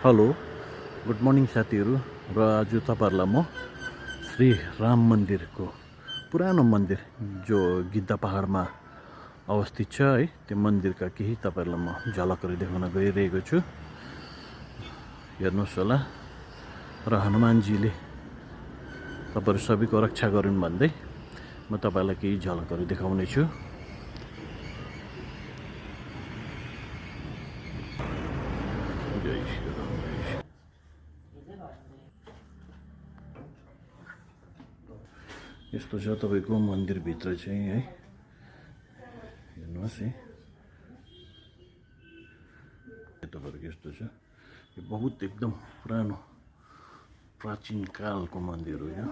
Hello good morning साथीहरू र आज तपाईहरुलाई म श्री राम मन्दिरको पुरानो मन्दिर जो गिद्दा पहाडमा अवस्थित छ है त्यो मन्दिरका केही तपाईहरुलाई म झलकहरु देखाउन गइरहेको छु। हेर्नुस् होला र हनुमानजीले तपाईहरु सबैको रक्षा गरून् भन्दै म तपाईलाई केही झलकहरु देखाउने छु। यस्तो छ तपाईको मन्दिर भित्र चाहिँ है हेर्नुस् है तपाईहरुको यस्तो छ यो बहुत एकदम पुरानो प्राचीन कालको मन्दिर हो यो।